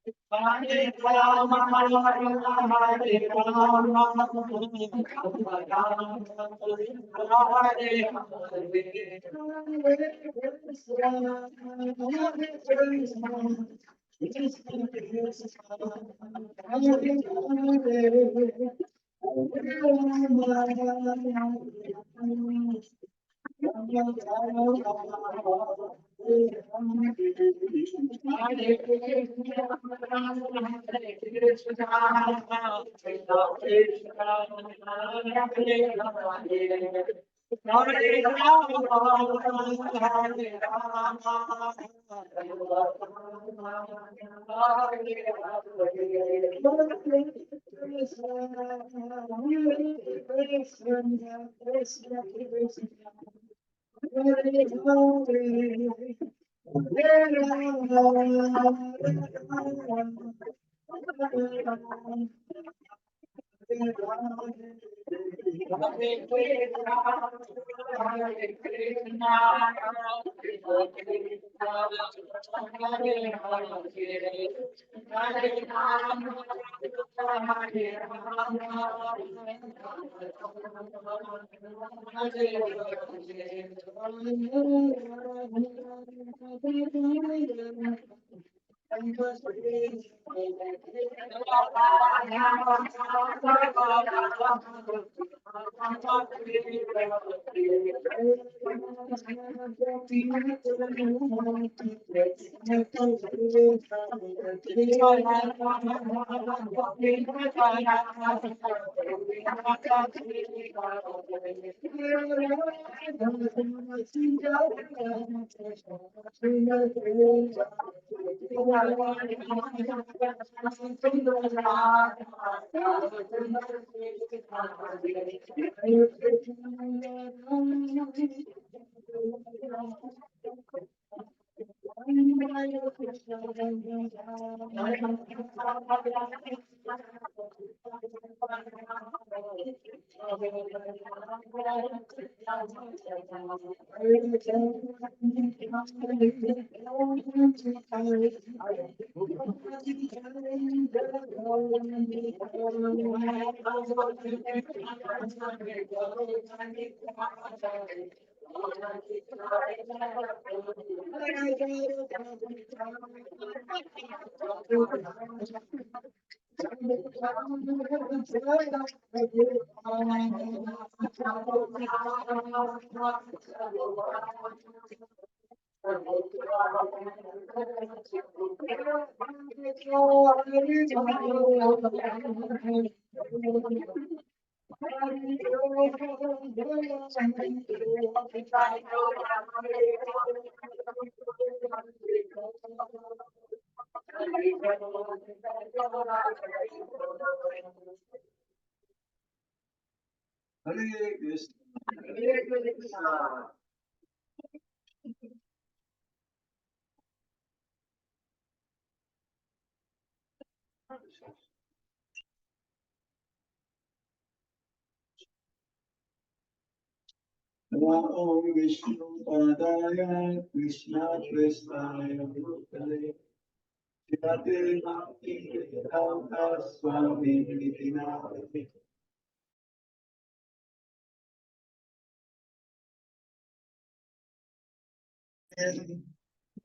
Hare Rama, Hare Rama, Om Vishnu Padaya Krishna Prestaya Bhutale Shrimate Bhakti Vedanta Swami Nityananda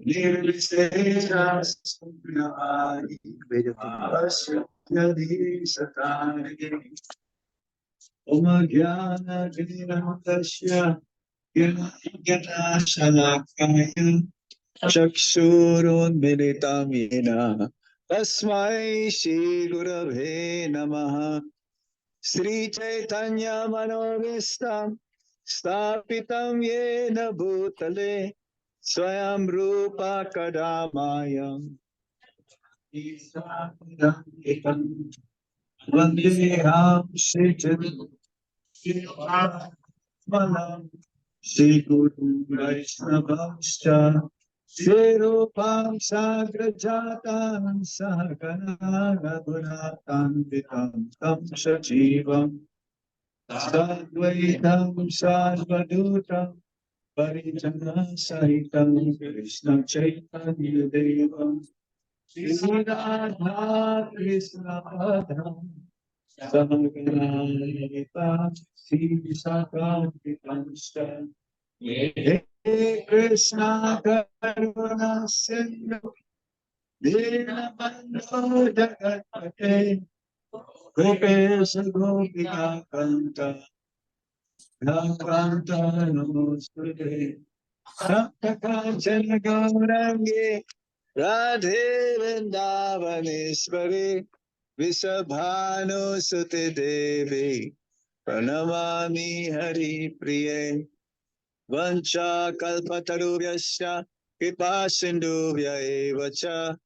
Nirviseja Sunyavadi Vedavasya Yadi Satani Om Jnana Dinakasya Yana Shalakaya Chakshurun Militam Yena Tasmai Shri Gurave Namaha Sri Chaitanya Manovistam Stapitam Yena Bhutale Swayam Rupa Kadamayam Isakadam Ekam Vandeham Shri Malam Shri Guru Vaishnavamscha Shri Rupam Sagrajatam Sahagana Raghunathan Vitam Tam Sajivam Sadvaitam Sarvadutam Parijana Sahitam Krishna Chaitanya Devam Sri Radha Krishna Padam Sahaganita Sri Sakatitamsta He Krishna Karuna Sindhu Dinabandhu Jagatpate Gopesha Gopika Kanta Nakanta Namaste Saptakajana Gaurangi Radhe Vrindavaneshwari Vishabhanu Sute Devi Pranamami Hari Priye Vancha Kalpatarubhyasya Kripa Sindhubhya Evacha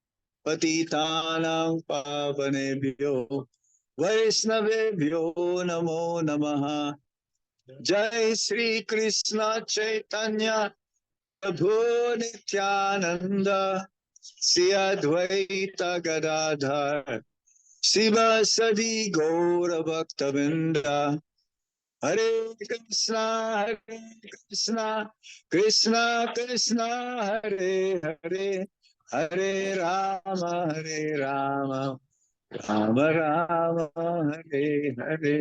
Patitanang Pavanebhyo Vaishnavebhyo Namo Namaha Jai Sri Krishna Chaitanya Prabhu Nityananda Sri Advaita Gadadhar Shiva Sadi Gaura Bhaktavinda Hare Krishna Krishna Krishna Hare Hare Hare Rama Rama Rama Hare Hare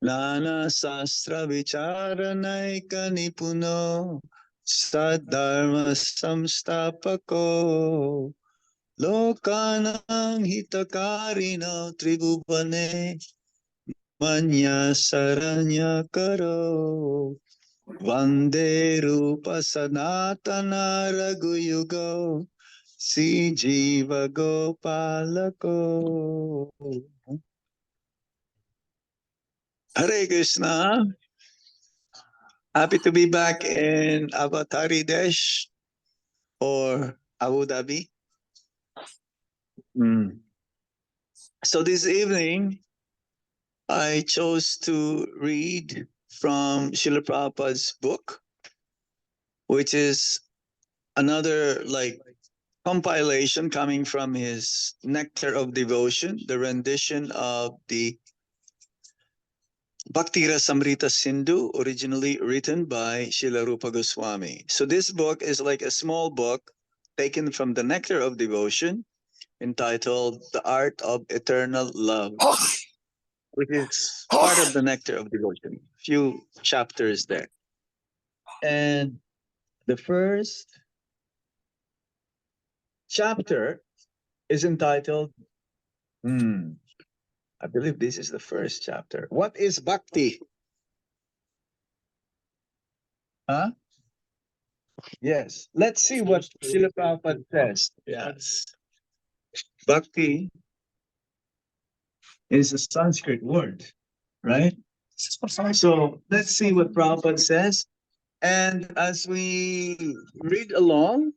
Nana Sastra Vicharanaika Nipuno Sadharma Samstapako Lokanang Hitakarino Tribhuvane Manya Saranya Karo Vande Rupa Sanatana Raghuyugo Si Jiva Gopalako Hare Krishna. Happy to be back in Avatari Desh or Abu Dhabi. So this evening, I chose to read from Srila Prabhupada's book, which is another like compilation coming from his Nectar of Devotion, the rendition of the Bhakti Rasamrita Sindhu, originally written by Srila Rupa Goswami. So this book is like a small book taken from the Nectar of Devotion, entitled The Art of Eternal Love, which is part of the Nectar of Devotion. Few chapters there. And the first chapter is entitled, I believe this is the first chapter. What is Bhakti? Huh? Yes. Let's see what Srila Prabhupada says. Yes. Bhakti is a Sanskrit word, right? So let's see what Prabhupada says. And as we read along,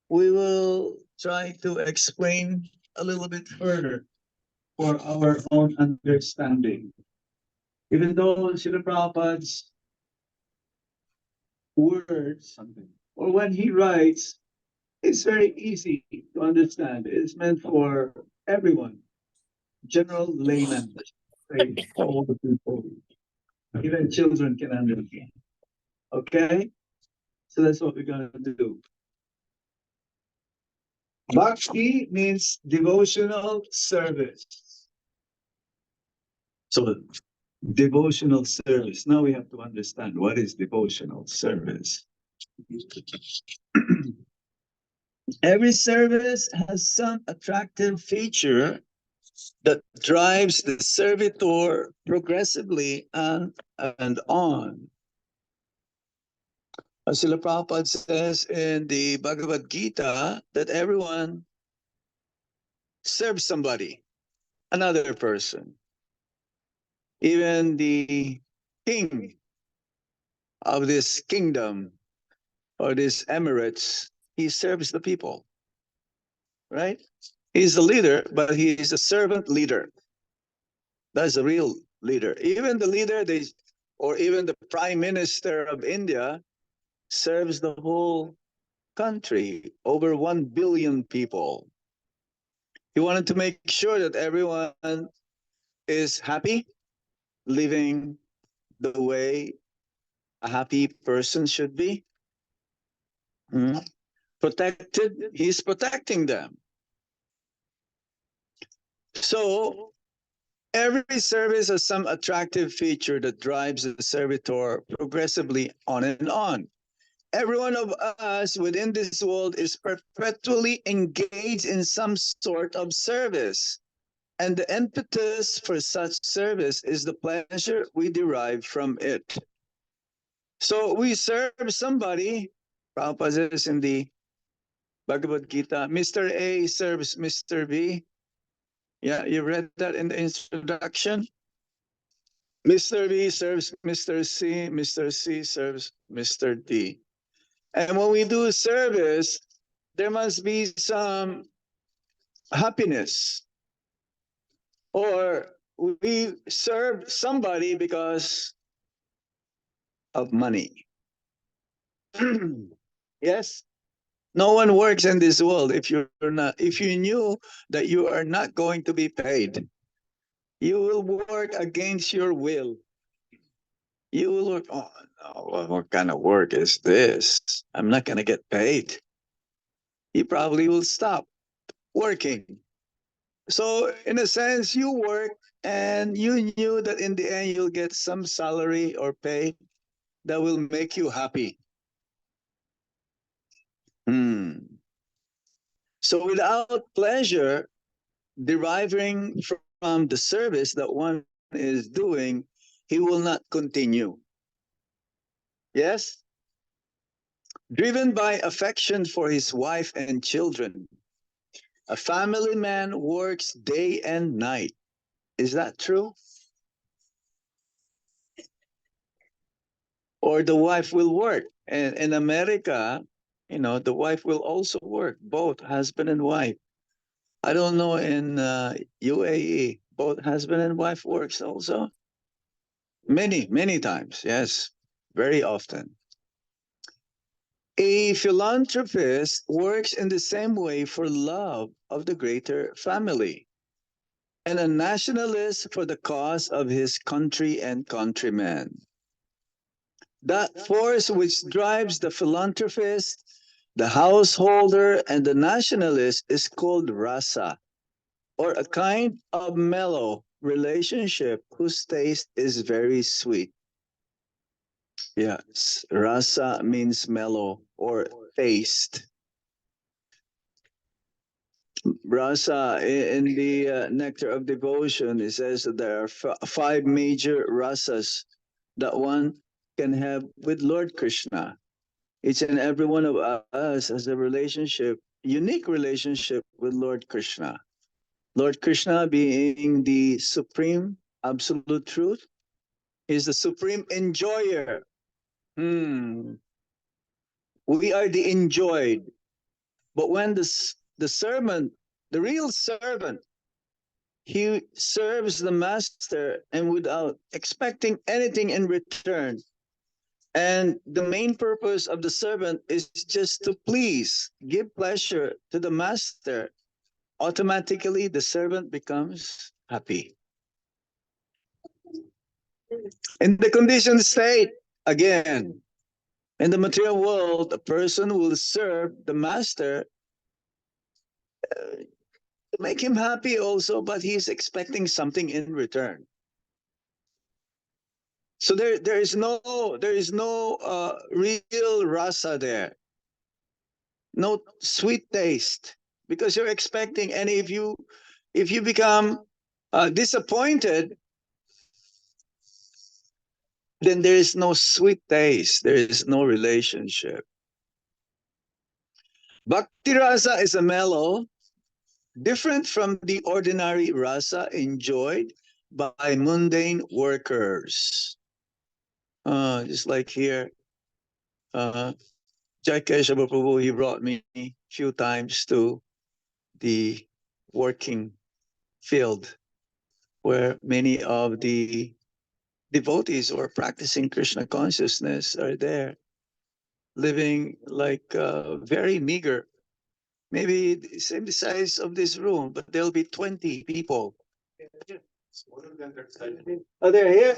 we will try to explain a little bit further for our own understanding. Even though Srila Prabhupada's words, or when he writes, it's very easy to understand. It's meant for everyone, general layman, all the people, even children can understand. Okay? So that's what we're going to do. Bhakti means devotional service. So devotional service. Now we have to understand what is devotional service. Every service has some attractive feature that drives the servitor progressively and on. As Srila Prabhupada says in the Bhagavad Gita, that everyone serves somebody, another person. Even the king of this kingdom or this emirates, he serves the people, right? He's the leader, but he is a servant leader. That's a real leader. Even the leader, or even the prime minister of India serves the whole country, over 1 billion people. He wanted to make sure that everyone is happy, living the way a happy person should be. protected, he's protecting them. So every service has some attractive feature that drives the servitor progressively on and on. Every one of us within this world is perpetually engaged in some sort of service. And the impetus for such service is the pleasure we derive from it. So we serve somebody. Prabhupada says in the Bhagavad Gita, Mr. A serves Mr. B. Yeah, you read that in the introduction. Mr. B serves Mr. C. Mr. C serves Mr. D. And when we do service, there must be some happiness, or we serve somebody because of money. Yes, no one works in this world if you knew that you are not going to be paid. You will work against your will. You will work, oh no, what kind of work is this? I'm not going to get paid. You probably will stop working. So in a sense, you work and you knew that in the end you'll get some salary or pay that will make you happy. Hmm. So without pleasure deriving from the service that one is doing, he will not continue. Yes? Driven by affection for his wife and children, a family man works day and night. Is that true? Or the wife will work. And in America, the wife will also work, both husband and wife. I don't know in UAE, both husband and wife works also. Many times, yes, very often. A philanthropist works in the same way for love of the greater family, and a nationalist for the cause of his country and countrymen. That force which drives the philanthropist, the householder, and the nationalist is called rasa, or a kind of mellow relationship whose taste is very sweet. Yes, rasa means mellow or taste. Rasa in the Nectar of Devotion, it says that there are five major rasas that one can have with Lord Krishna. Each and every one of us has a relationship, unique relationship with Lord Krishna. Lord Krishna being the supreme absolute truth, is the supreme enjoyer. Hmm. We are the enjoyed. But when the servant, the real servant, he serves the master and without expecting anything in return. And the main purpose of the servant is just to please, give pleasure to the master. Automatically, the servant becomes happy. In the conditioned state, again, in the material world, a person will serve the master to make him happy also, but he's expecting something in return. So there is no real rasa there, no sweet taste, because you're expecting, and if you become disappointed, then there is no sweet taste, there is no relationship. Bhakti rasa is a mellow, different from the ordinary rasa enjoyed by mundane workers. Just like here, uh, Jai Keshava Prabhu, he brought me a few times to the working field where many of the devotees or practicing Krishna consciousness are there, living like very meager. Maybe the same size of this room, but there'll be 20 people. Oh, they're here?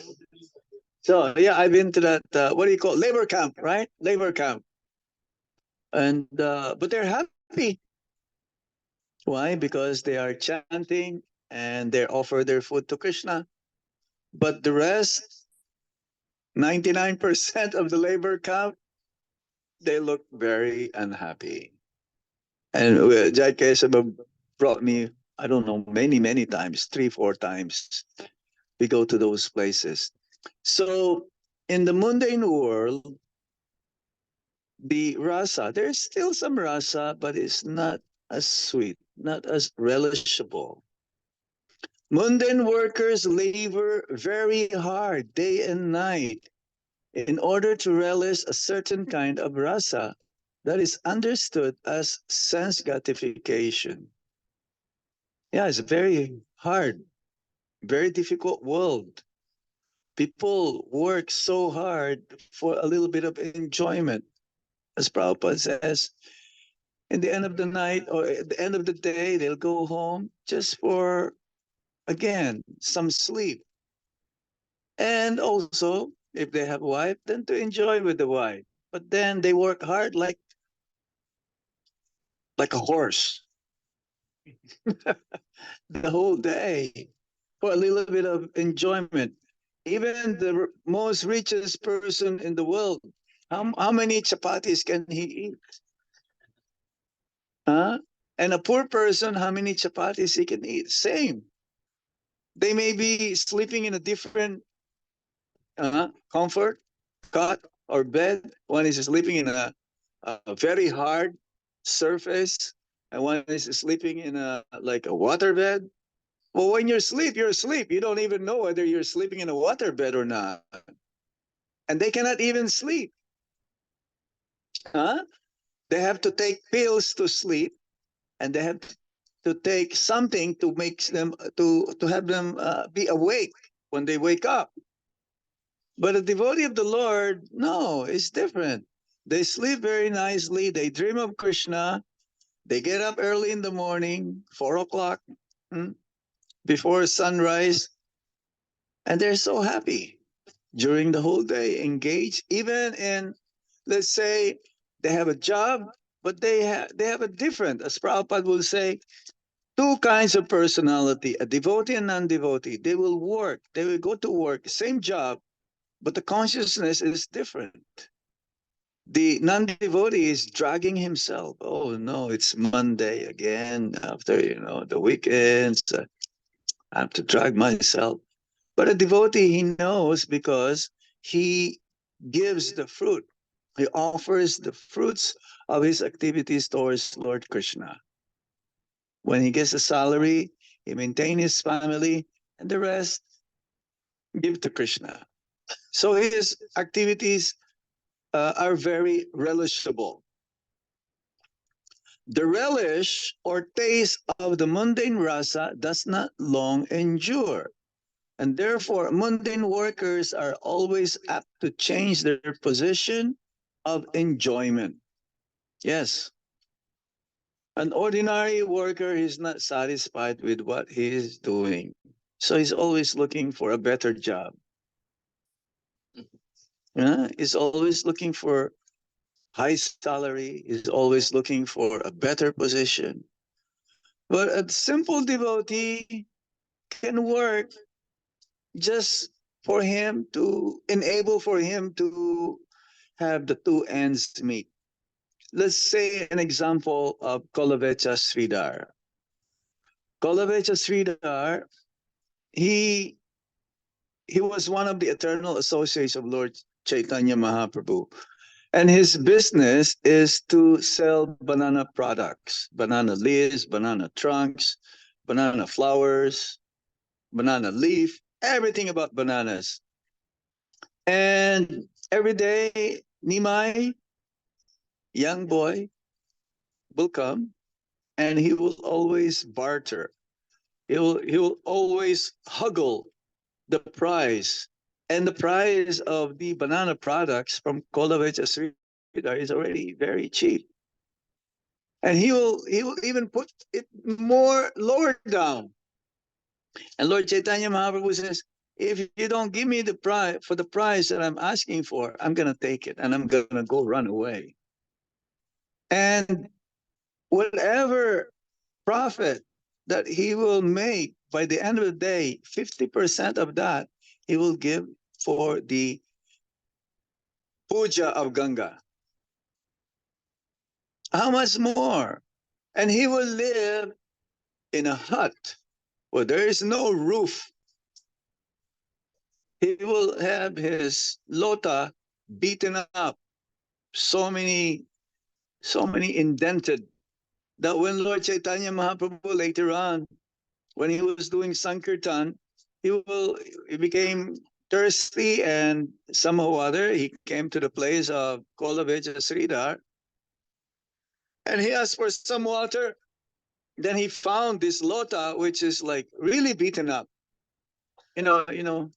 So, yeah, I've been to that, what do you call it? Labor camp, right? Labor camp. And but they're happy. Why? Because they are chanting and they offer their food to Krishna. But the rest, 99% of the labor camp, they look very unhappy. And Jai Kesava brought me, I don't know, many times, three, four times. We go to those places. So in the mundane world, the rasa, there's still some rasa, but it's not as sweet, not as relishable. Mundane workers labor very hard day and night in order to relish a certain kind of rasa that is understood as sense gratification. Yeah, it's a very hard, very difficult world. People work so hard for a little bit of enjoyment. As Prabhupada says, in the end of the night or at the end of the day, they'll go home just for, again, some sleep. And also, if they have a wife, then to enjoy with the wife. But then they work hard like a horse the whole day for a little bit of enjoyment. Even the most richest person in the world, how many chapatis can he eat? Huh? And a poor person, how many chapatis he can eat? Same. They may be sleeping in a different comfort cot or bed. One is sleeping in a very hard surface, and one is sleeping in a like a water bed. Well, when you're asleep, you're asleep. You don't even know whether you're sleeping in a water bed or not. And they cannot even sleep. Huh? They have to take pills to sleep, and they have to take something to make them to have them be awake when they wake up. But a devotee of the Lord, no, it's different. They sleep very nicely. They dream of Krishna. They get up early in the morning, 4 o'clock, hmm, before sunrise, and they're so happy during the whole day, engaged even in, let's say, they have a job, but they have a different, as Prabhupada will say, two kinds of personality, a devotee and non-devotee. They will work, they will go to work, same job, but the consciousness is different. The non-devotee is dragging himself. Oh no, it's Monday again after the weekends. I have to drag myself. But a devotee, he knows because he gives the fruit. He offers the fruits of his activities towards Lord Krishna. When he gets a salary, he maintains his family, and the rest give to Krishna. So his activities are very relishable. The relish or taste of the mundane rasa does not long endure. And therefore, mundane workers are always apt to change their position of enjoyment. Yes, an ordinary worker is not satisfied with what he is doing. So he's always looking for a better job. Yeah? He's always looking for high salary. He's always looking for a better position. But a simple devotee can work just for him to enable for him to have the two ends meet. Let's say an example of Kolavecha Sridhar. Kolavecha Sridhar, he he was one of the eternal associates of Lord Chaitanya Mahaprabhu. And his business is to sell banana products, banana leaves, banana trunks, banana flowers, banana leaf, everything about bananas. And every day, Nimai, young boy, will come and he will always barter. He will always huggle the price. And the price of the banana products from Kolavecha Sridhar is already very cheap. And he will even put it more lower down. And Lord Chaitanya Mahaprabhu says, if you don't give me the price for the price that I'm asking for, I'm gonna take it and I'm gonna go run away. And whatever profit that he will make by the end of the day, 50% of that he will give for the puja of Ganga. How much more? And he will live in a hut where there is no roof. He will have his lota beaten up, so many, so many indented, that when Lord Chaitanya Mahaprabhu later on, when he was doing Sankirtan, he became thirsty and somehow or other he came to the place of Kolaveja Sridhar and he asked for some water. Then he found this lota which is like really beaten up. You know,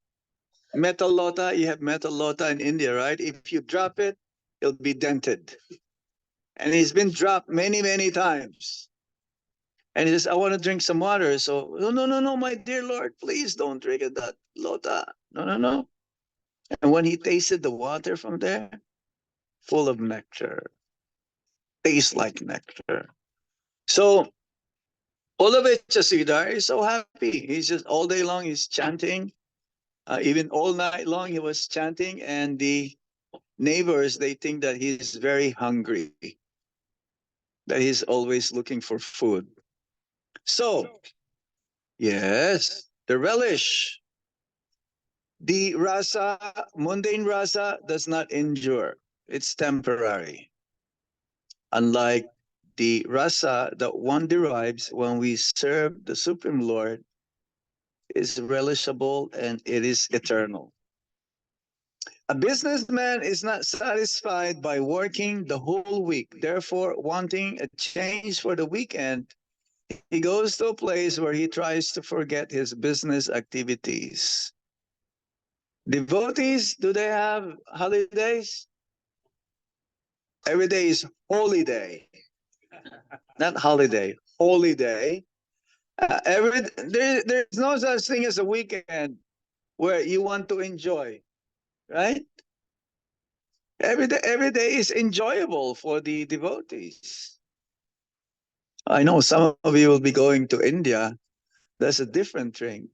metal lota, you have metal lota in India, right? If you drop it, it'll be dented. And he's been dropped many, many times. And he says, I want to drink some water. So, no, no, no, no, my dear Lord, please don't drink that lota. No, no, no. And when he tasted the water from there, full of nectar, tastes like nectar. So, Olavecha is so happy. He's just all day long, he's chanting. Even all night long, he was chanting. And the neighbors, they think that he's very hungry, that he's always looking for food. So, yes, the relish. The rasa, mundane rasa, does not endure. It's temporary. Unlike the rasa that one derives when we serve the Supreme Lord, is relishable and it is eternal. A businessman is not satisfied by working the whole week. Therefore, wanting a change for the weekend, he goes to a place where he tries to forget his business activities. Devotees, do they have holidays? Every day is holy day, not holiday, holy day. There's no such thing as a weekend where you want to enjoy, right? Every day is enjoyable for the devotees. I know some of you will be going to India. That's a different thing.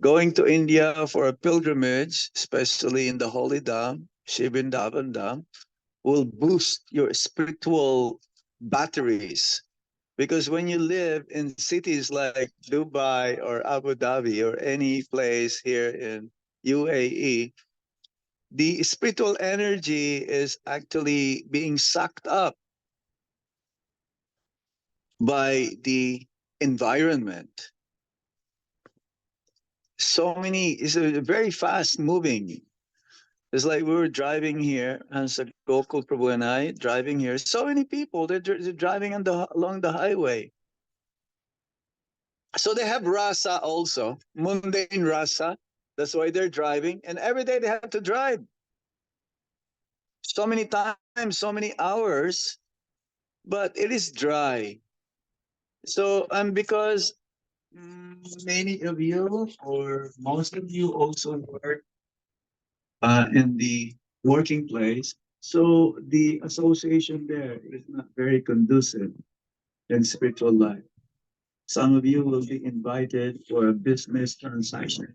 Going to India for a pilgrimage, especially in the holy Dham, Shivrindavan Dham, will boost your spiritual batteries. Because when you live in cities like Dubai or Abu Dhabi or any place here in UAE, the spiritual energy is actually being sucked up by the environment. So many, it's a very fast moving. It's like we were driving here, and so Gokul Prabhu and I driving here. So many people, they're driving along the highway. So they have rasa also, mundane rasa. That's why they're driving. And every day they have to drive. So many times, so many hours, but it is dry. So, because many of you or most of you also work in the working place, so the association there is not very conducive in spiritual life. Some of you will be invited for a business transaction,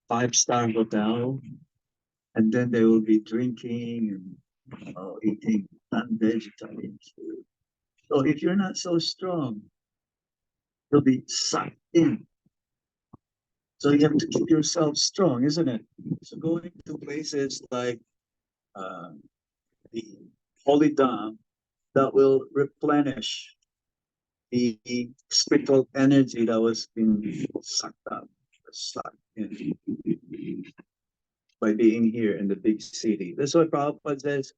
five-star hotel, and then they will be drinking and eating non-vegetarian food. So if you're not so strong, you'll be sucked in. So you have to keep yourself strong, isn't it? So going to places like uh, the Holy Dam that will replenish the spiritual energy that was being sucked up, sucked in by being here in the big city. That's why Prabhupada says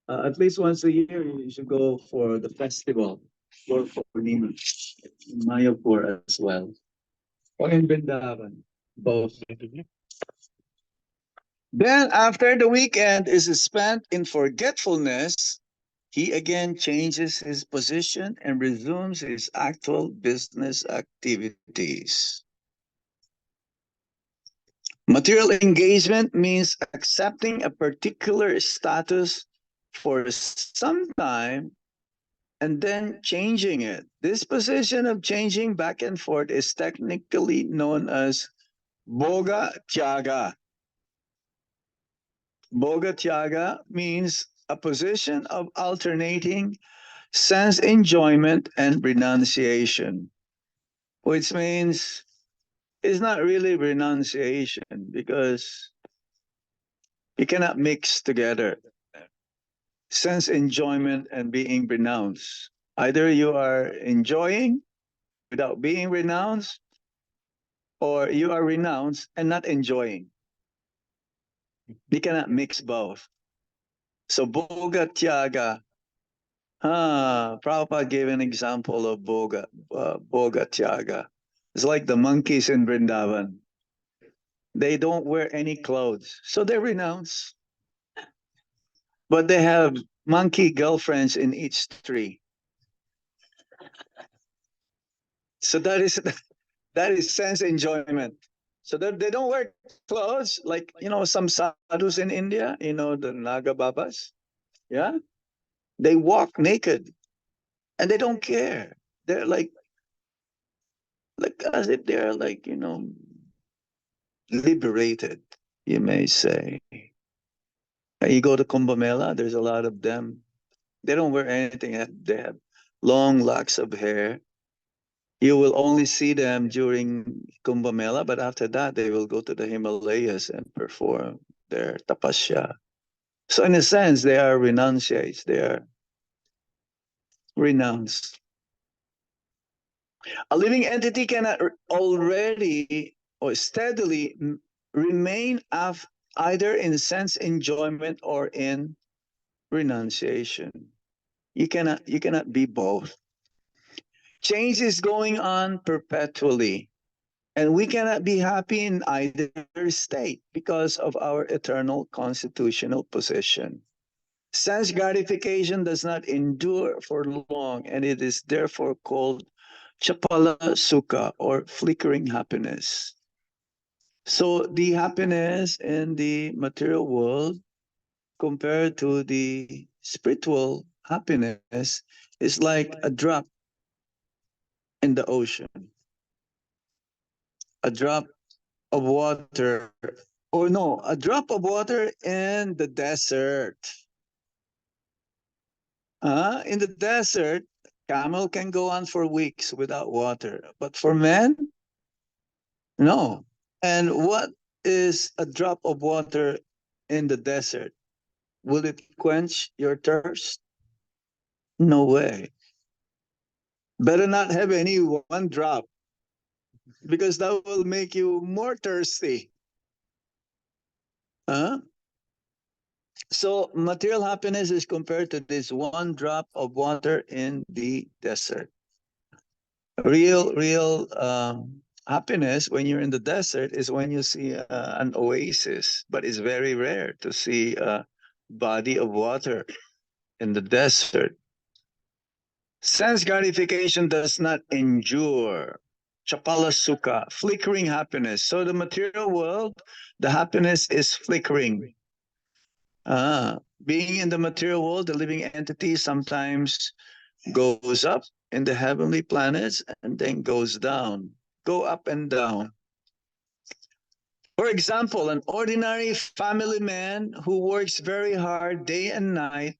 at least once a year you should go for the festival or for Purnima in Mayapur as well, or in Vrindavan, both. Then, after the weekend is spent in forgetfulness, he again changes his position and resumes his actual business activities. Material engagement means accepting a particular status for some time and then changing it. This position of changing back and forth is technically known as Boga Tyaga. Boga Tyaga means a position of alternating sense enjoyment and renunciation, which means it's not really renunciation because you cannot mix together sense enjoyment and being renounced. Either you are enjoying without being renounced, or you are renounced and not enjoying. You cannot mix both. So Boga Tyaga. Prabhupada gave an example of Boga Tyaga. It's like the monkeys in Vrindavan. They don't wear any clothes, so they renounce. But they have monkey girlfriends in each tree. So that is sense enjoyment. So they don't wear clothes like some sadhus in India, the Naga Babas. Yeah, they walk naked and they don't care. They're like as if they're like liberated, you may say. You go to Kumbh Mela, there's a lot of them. They don't wear anything. They have long locks of hair. You will only see them during Kumbh Mela, but after that, they will go to the Himalayas and perform their tapasya. So, in a sense, they are renunciates. They are renounced. A living entity cannot already or steadily remain either in sense enjoyment or in renunciation. You cannot be both. Change is going on perpetually, and we cannot be happy in either state because of our eternal constitutional position. Sense gratification does not endure for long, and it is therefore called chapala sukha or flickering happiness. So the happiness in the material world compared to the spiritual happiness is like a drop in the ocean, a drop of water, or no, a drop of water in the desert. In the desert, camel can go on for weeks without water, but for men, no. And what is a drop of water in the desert? Will it quench your thirst? No way. Better not have any one drop because that will make you more thirsty. Huh? So material happiness is compared to this one drop of water in the desert. Real happiness when you're in the desert is when you see an oasis, but it's very rare to see a body of water in the desert. Sense gratification does not endure. Chapala sukha, flickering happiness. So the material world, the happiness is flickering. Being in the material world, the living entity sometimes goes up in the heavenly planets and then goes down, go up and down. For example, an ordinary family man who works very hard day and night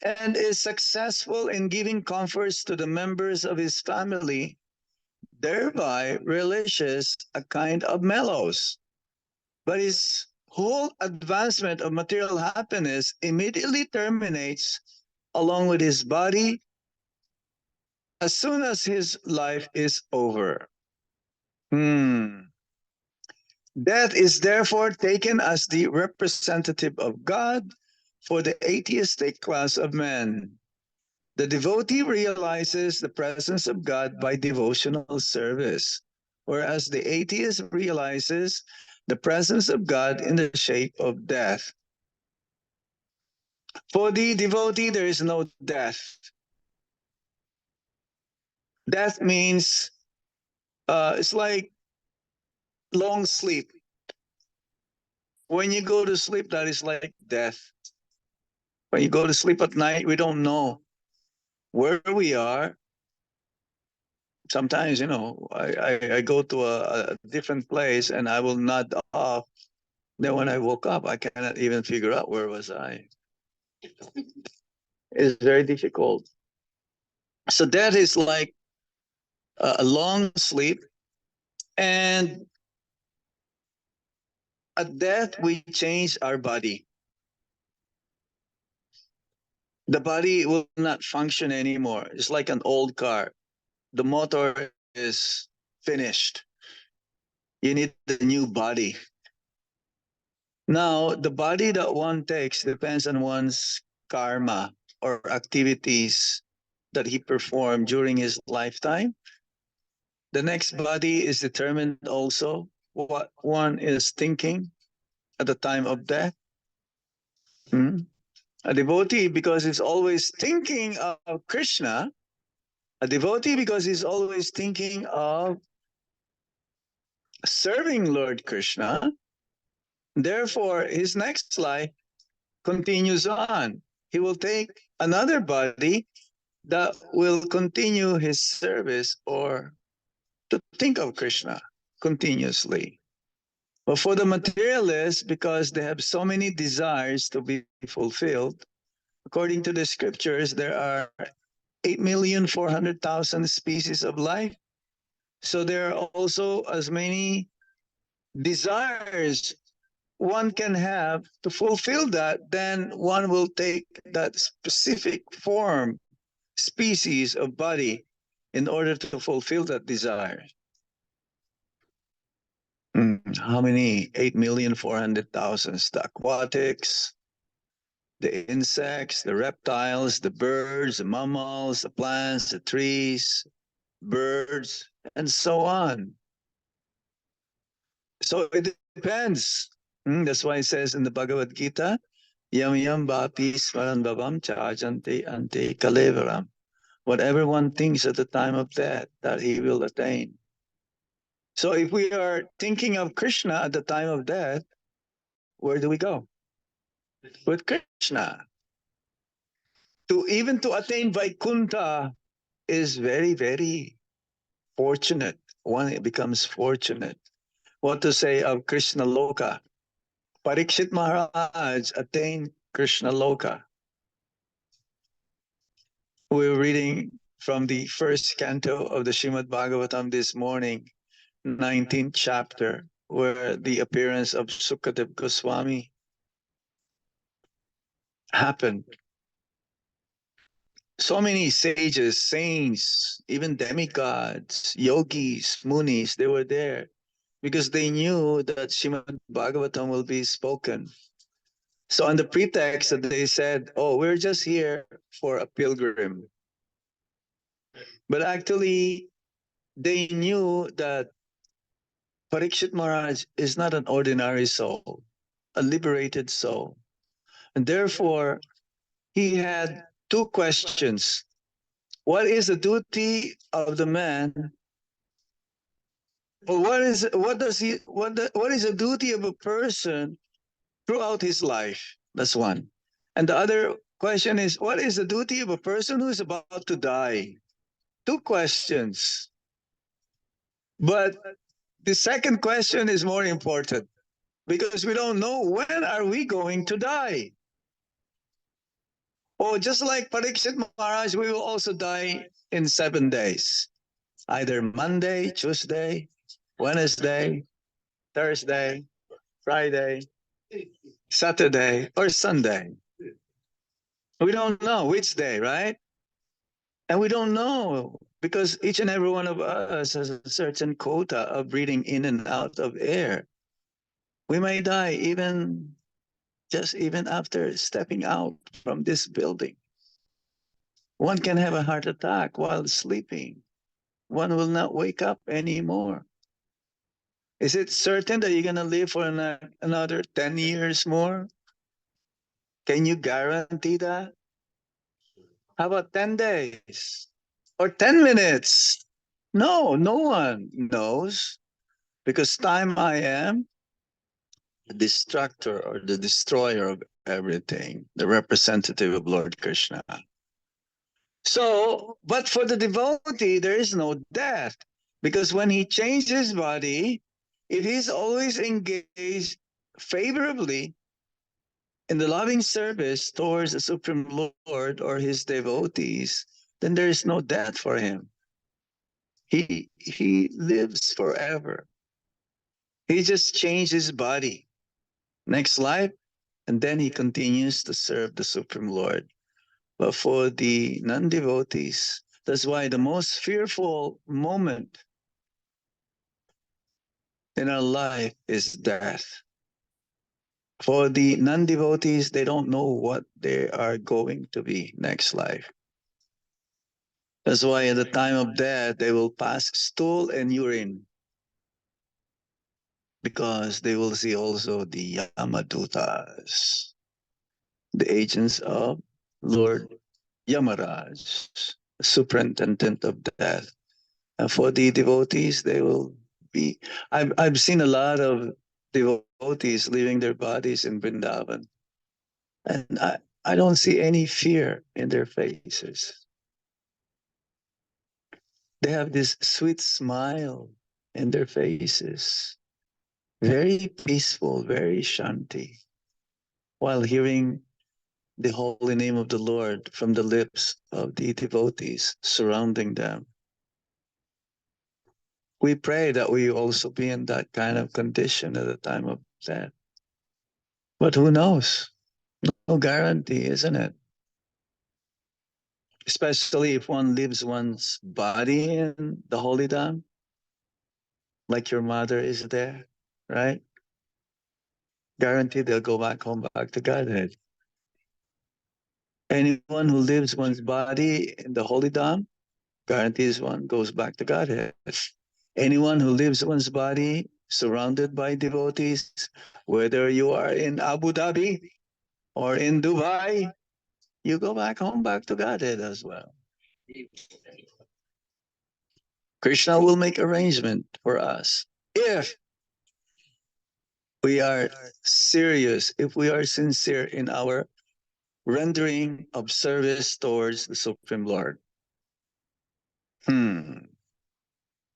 and is successful in giving comforts to the members of his family, thereby relishes a kind of mellows. But his whole advancement of material happiness immediately terminates along with his body as soon as his life is over. Death is therefore taken as the representative of God for the atheistic class of men. The devotee realizes the presence of God by devotional service, whereas the atheist realizes the presence of God in the shape of death. For the devotee, there is no death. Death means it's like long sleep. When you go to sleep, that is like death. When you go to sleep at night, we don't know where we are. Sometimes, I go to a different place and I will nod off. Then when I woke up, I cannot even figure out where was I. It's very difficult. So that is like a long sleep. And at death, we change our body. The body will not function anymore. It's like an old car. The motor is finished. You need a new body. Now, the body that one takes depends on one's karma or activities that he performed during his lifetime. The next body is determined also what one is thinking at the time of death. Hmm? A devotee, because he's always thinking of Krishna, a devotee, because he's always thinking of serving Lord Krishna, therefore, his next life continues on. He will take another body that will continue his service or to think of Krishna continuously. But for the materialists, because they have so many desires to be fulfilled, according to the scriptures, there are 8,400,000 species of life. So there are also as many desires one can have to fulfill that, then one will take that specific form, species of body in order to fulfill that desire. How many? 8,400,000. The aquatics, the insects, the reptiles, the birds, the mammals, the plants, the trees, birds, and so on. So it depends. That's why it says in the Bhagavad Gita, Yam yam bhapi smaran bhavam chajante ante kalevaram. Whatever one thinks at the time of death, that he will attain. So if we are thinking of Krishna at the time of death, where do we go? With Krishna. Even to attain Vaikuntha is very, very fortunate. One becomes fortunate. What to say of Krishna Loka? Parikshit Maharaj attained Krishna Loka. We were reading from the first canto of the Srimad Bhagavatam this morning, 19th chapter, where the appearance of Sukadev Goswami happened. So many sages, saints, even demigods, yogis, munis, they were there because they knew that Srimad Bhagavatam will be spoken. So on the pretext that they said, oh, we're just here for a pilgrim. But actually, they knew that Parikshit Maharaj is not an ordinary soul, a liberated soul. And therefore, he had two questions. What is the duty of the man? Or what is the duty of a person throughout his life? That's one. And the other question is, what is the duty of a person who is about to die? Two questions. But the second question is more important because we don't know when are we going to die. Oh, just like Parikshit Maharaj, we will also die in 7 days. Either Monday, Tuesday, Wednesday, Thursday, Friday, Saturday, or Sunday. We don't know which day, right? And we don't know because each and every one of us has a certain quota of breathing in and out of air. We may die even after stepping out from this building. One can have a heart attack while sleeping. One will not wake up anymore. Is it certain that you're going to live for another 10 years more? Can you guarantee that? How about 10 days or 10 minutes? No, no one knows because time I am the destructor or the destroyer of everything, the representative of Lord Krishna. So, but for the devotee, there is no death. Because when he changes his body, if he's always engaged favorably in the loving service towards the Supreme Lord or his devotees, then there is no death for him. He lives forever. He just changed his body. Next life, and then he continues to serve the Supreme Lord. But for the non devotees, that's why the most fearful moment in our life is death. For the non devotees, they don't know what they are going to be next life. That's why at the time of death, they will pass stool and urine because they will see also the Yamadutas, the agents of Lord Yamaraj, superintendent of death. And for the devotees, they will be. I've seen a lot of devotees leaving their bodies in Vrindavan, and I don't see any fear in their faces. They have this sweet smile in their faces, very peaceful, very shanti, while hearing the holy name of the Lord from the lips of the devotees surrounding them. We pray that we also be in that kind of condition at the time of death. But who knows? No guarantee, isn't it? Especially if one leaves one's body in the holy dham, like your mother is there, right? Guaranteed they'll go back home, back to Godhead. Anyone who leaves one's body in the holy dham, guarantees one goes back to Godhead. Anyone who leaves one's body surrounded by devotees, whether you are in Abu Dhabi or in Dubai, you go back home, back to Godhead as well. Krishna will make arrangement for us if we are serious, if we are sincere in our rendering of service towards the Supreme Lord.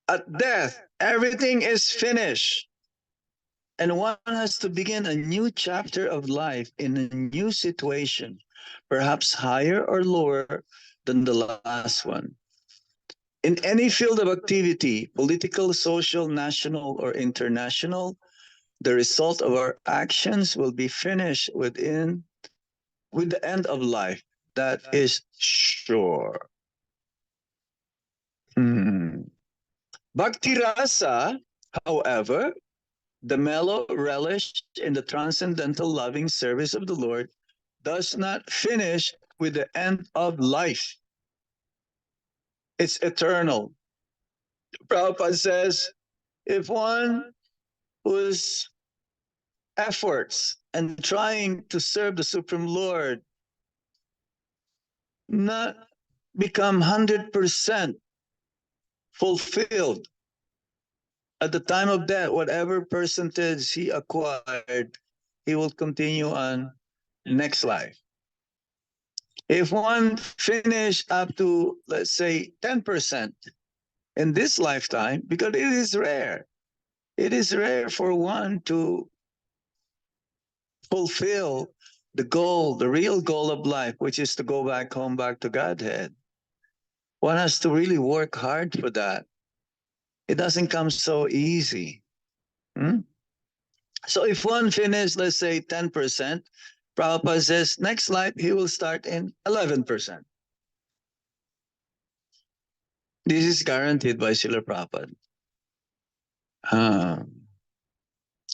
At death, everything is finished. And one has to begin a new chapter of life in a new situation, perhaps higher or lower than the last one. In any field of activity, political, social, national, or international, the result of our actions will be finished with the end of life. That is sure. Bhakti rasa, however, the mellow relish in the transcendental loving service of the Lord, does not finish with the end of life. It's eternal. Prabhupada says, if one whose efforts and trying to serve the Supreme Lord not become 100% fulfilled at the time of death, whatever percentage he acquired, he will continue on next life. If one finish up to, let's say, 10% in this lifetime, because it is rare for one to fulfill the goal, the real goal of life, which is to go back home, back to Godhead. One has to really work hard for that. It doesn't come so easy. So if one finishes, let's say, 10%, Prabhupada says next life he will start in 11%. This is guaranteed by Srila Prabhupada.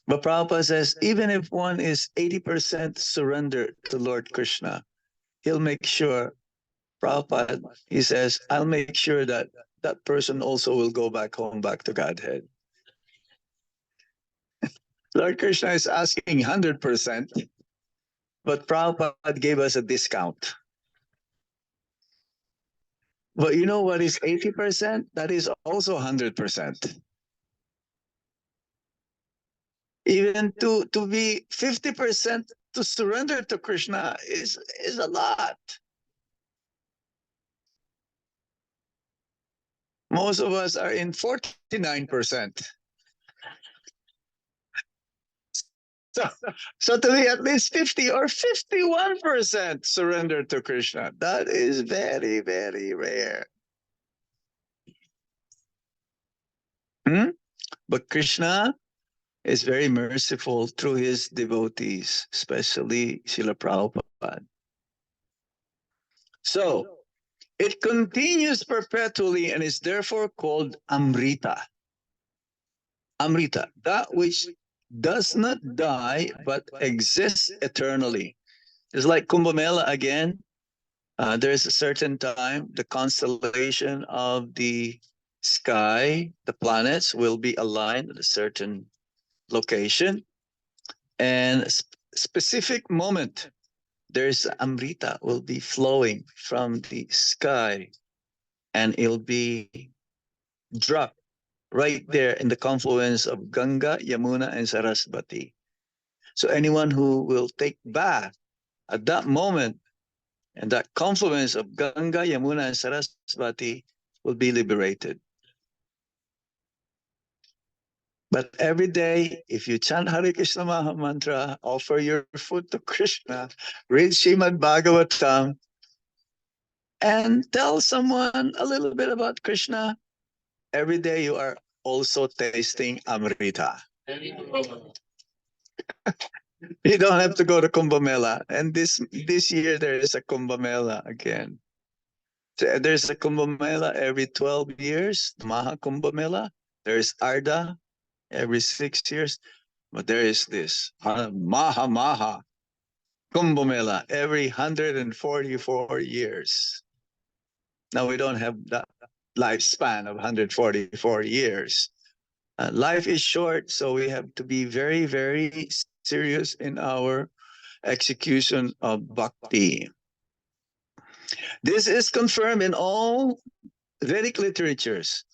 But Prabhupada says even if one is 80% surrendered to Lord Krishna, he'll make sure, Prabhupada, he says, I'll make sure that that person also will go back home, back to Godhead. Lord Krishna is asking 100%, but Prabhupada gave us a discount. But you know what is 80%? That is also 100%. Even to be 50% to surrender to Krishna is a lot. Most of us are in 49%. So, so to be at least 50 or 51% surrender to Krishna, that is very, very rare. Hmm? But Krishna is very merciful through his devotees, especially Srila Prabhupada. So it continues perpetually and is therefore called Amrita. Amrita, that which does not die but exists eternally. It's like Kumbh Mela again. There's a certain time, the constellation of the sky, the planets will be aligned at a certain location, and specific moment, there's Amrita will be flowing from the sky, and it'll be dropped right there in the confluence of Ganga, Yamuna, and Sarasvati. So anyone who will take bath at that moment and that confluence of Ganga, Yamuna, and Sarasvati will be liberated. But every day, if you chant Hare Krishna Maha Mantra, offer your food to Krishna, read Srimad Bhagavatam, and tell someone a little bit about Krishna, every day you are also tasting Amrita. You don't have to go to Kumbh Mela. And this year there is a Kumbh Mela again. So there's a Kumbh Mela every 12 years, Maha Kumbh Mela. There's Arda every 6 years. But there is this Maha Kumbh Mela every 144 years. Now we don't have that lifespan of 144 years. Life is short, so we have to be very, very serious in our execution of bhakti. This is confirmed in all Vedic literatures.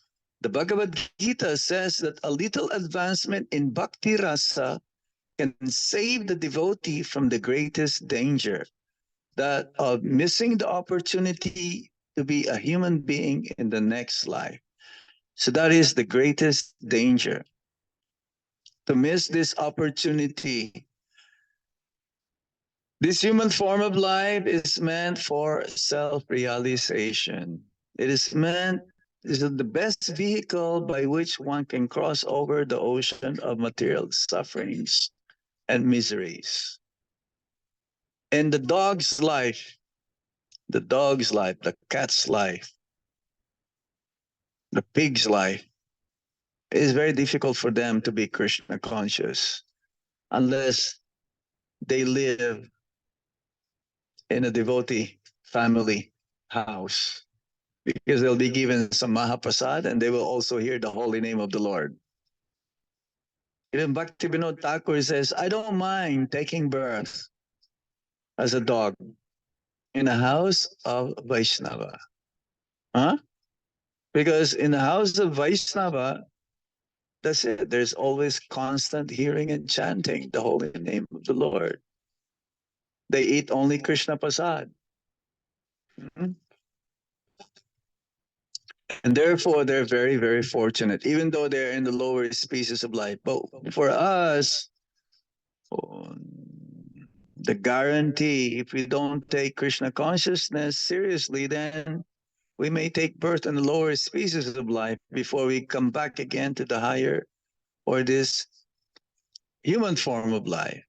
The Bhagavad Gita says that a little advancement in bhakti rasa can save the devotee from the greatest danger, that of missing the opportunity to be a human being in the next life. So that is the greatest danger, to miss this opportunity. This human form of life is meant for self-realization. It is meant, is the best vehicle by which one can cross over the ocean of material sufferings and miseries. In the dog's life, the cat's life, the pig's life, it is very difficult for them to be Krishna conscious unless they live in a devotee family house, because they'll be given some Mahaprasad and they will also hear the holy name of the Lord. Even Bhaktivinoda Thakur says, I don't mind taking birth as a dog in a house of Vaishnava. Huh? Because in the house of Vaishnava, that's it. There's always constant hearing and chanting the holy name of the Lord. They eat only Krishna Prasad. Mm-hmm. And therefore, they're very, very fortunate, even though they're in the lower species of life. But for us, the guarantee, if we don't take Krishna consciousness seriously, then we may take birth in the lower species of life before we come back again to the higher or this human form of life.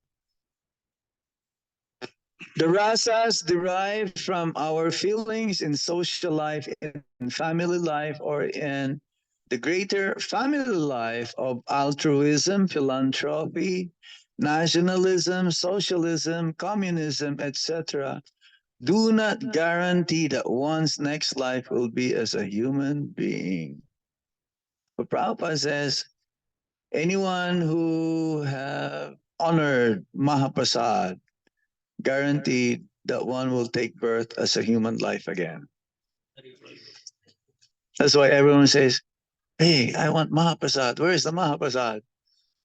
The rasas derive from our feelings in social life, in family life, or in the greater family life of altruism, philanthropy, nationalism, socialism, communism, etc., do not guarantee that one's next life will be as a human being. But Prabhupada says, anyone who have honored Mahaprasad guaranteed that one will take birth as a human life again. That's why everyone says, hey, I want Mahaprasad. Where is the Mahaprasad?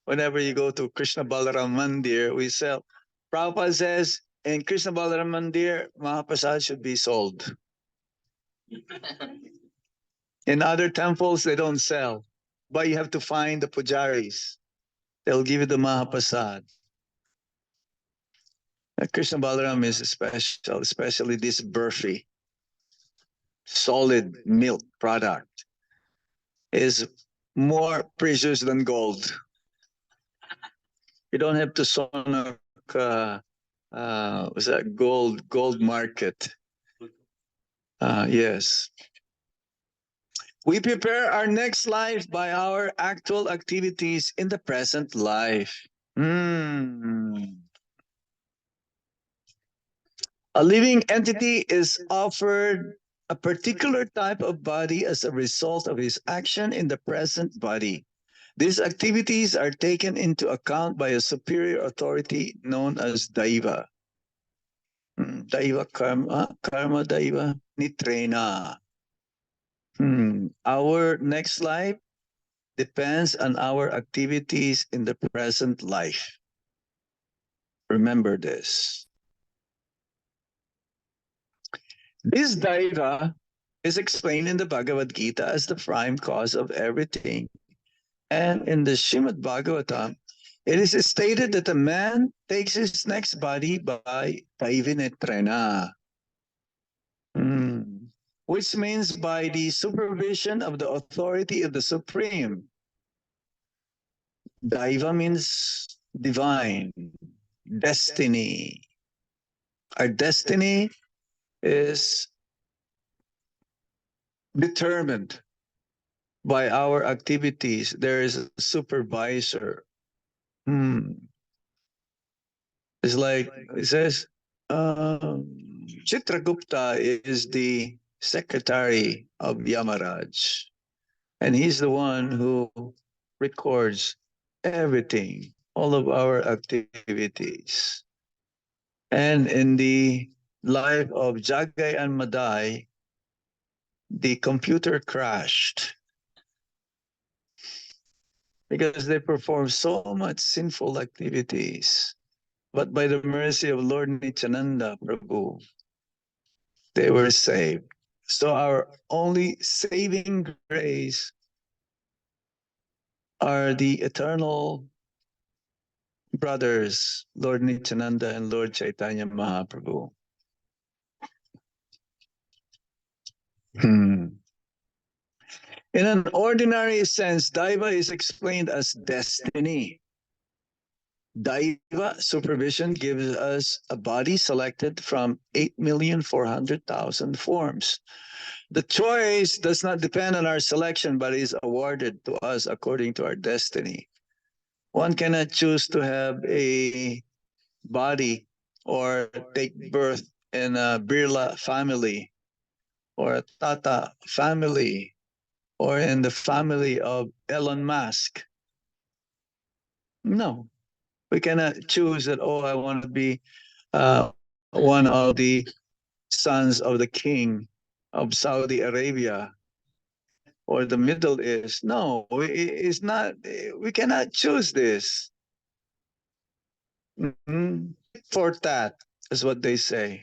Whenever you go to Krishna Balaram Mandir, we sell. Prabhupada says, in Krishna Balaram Mandir, Mahaprasad should be sold. In other temples, they don't sell, but you have to find the pujaris. They'll give you the Mahaprasad. Krishna Balaram is special, especially this burfi, solid milk product, is more precious than gold. You don't have to sonak, was that gold market? Yes. We prepare our next life by our actual activities in the present life. Hmm. A living entity is offered a particular type of body as a result of his action in the present body. These activities are taken into account by a superior authority known as Daiva. Daiva karma Daiva Nitrena. Our next life depends on our activities in the present life. Remember this. This Daiva is explained in the Bhagavad Gita as the prime cause of everything. And in the Srimad Bhagavatam, it is stated that a man takes his next body by Daivinetrena, which means by the supervision of the authority of the Supreme. Daiva means divine, destiny. Our destiny is determined by our activities. There is a supervisor. It's like it says, Chitragupta is the secretary of Yamaraj, and he's the one who records everything, all of our activities. And in the life of Jagai and Madai, the computer crashed because they performed so much sinful activities. But by the mercy of Lord Nityananda Prabhu, they were saved. So our only saving grace are the eternal brothers, Lord Nityananda and Lord Chaitanya Mahaprabhu. In an ordinary sense, Daiva is explained as destiny. Daiva supervision gives us a body selected from 8,400,000 forms. The choice does not depend on our selection, but is awarded to us according to our destiny. One cannot choose to have a body or take birth in a Birla family or a Tata family or in the family of Elon Musk. No, we cannot choose that, oh, I want to be one of the sons of the king of Saudi Arabia or the Middle East. No, it's not. We cannot choose this. Tit for tat is what they say.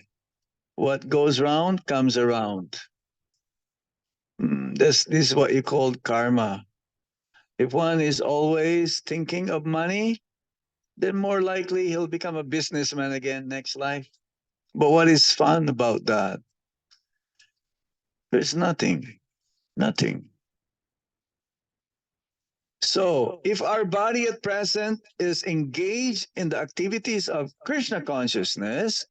What goes round comes around. This is what you call karma. If one is always thinking of money, then more likely he'll become a businessman again next life. But what is fun about that? There's nothing. Nothing. So, if our body at present is engaged in the activities of Krishna consciousness,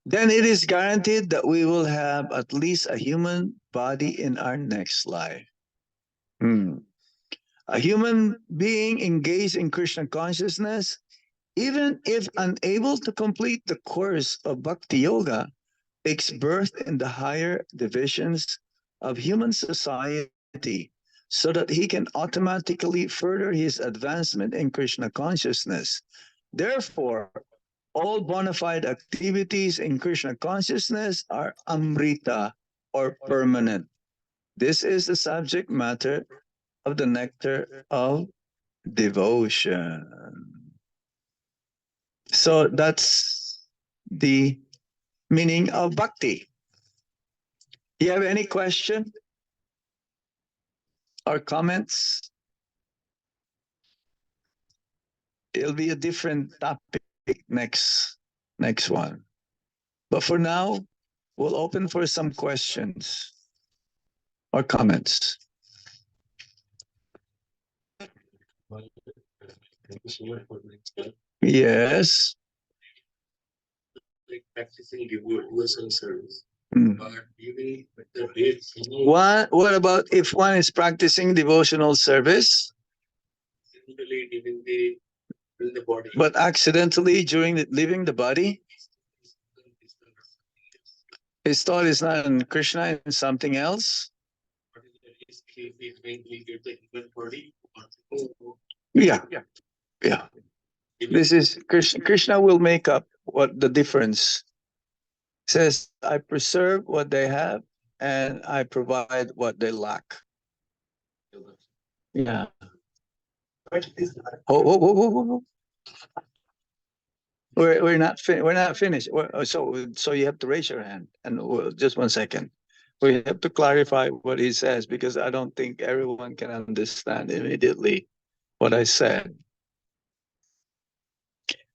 then it is guaranteed that we will have at least a human body in our next life. A human being engaged in Krishna consciousness, even if unable to complete the course of Bhakti Yoga, takes birth in the higher divisions of human society so that he can automatically further his advancement in Krishna consciousness. Therefore, all bona fide activities in Krishna consciousness are amrita or permanent. This is the subject matter of the nectar of devotion. So that's the meaning of bhakti. You have any question? or comments? It'll be a different topic next one. But for now, we'll open for some questions or comments. Yes. Like practicing devotional service. Mm. But giving the dates, What about if one is practicing devotional service, usually during the body. but accidentally during leaving the body, his thought is not on Krishna and something else? What is the risk if we eventually get the human body? Yeah. Yeah. This is Krishna will make up what the difference says. I preserve what they have and I provide what they lack. Yeah. Oh. We're not finished. So you have to raise your hand and just 1 second. We have to clarify what he says because I don't think everyone can understand immediately what I said.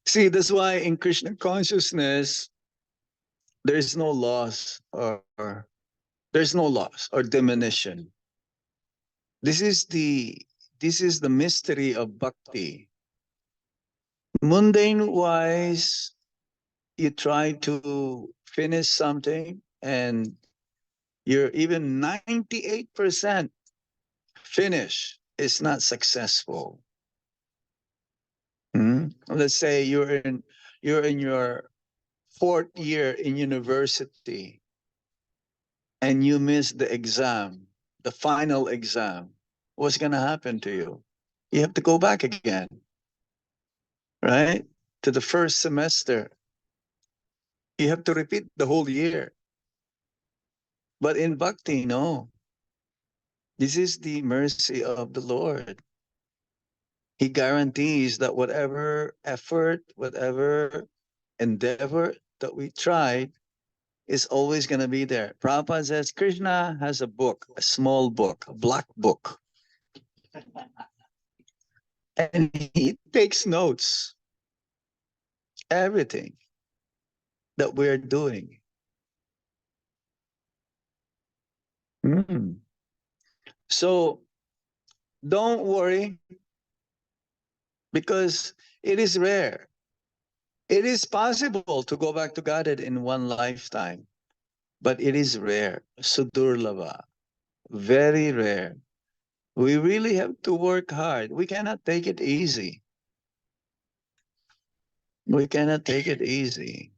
See, that's why in Krishna consciousness there is no loss or there's no loss or diminution. This is the mystery of bhakti. Mundane wise, you try to finish something and you're even 98% finished. It's not successful. Let's say you're in your fourth year in university and you miss the exam, the final exam. What's going to happen to you? You have to go back again, right? To the first semester. You have to repeat the whole year. But in bhakti, no. This is the mercy of the Lord. He guarantees that whatever effort, whatever endeavor that we try is always going to be there. Prabhupada says Krishna has a book, a small book, a black book. And he takes notes, everything that we're doing. So don't worry because it is rare. It is possible to go back to Godhead in one lifetime, but it is rare. Sudurlava, very rare. We really have to work hard. We cannot take it easy. We cannot take it easy.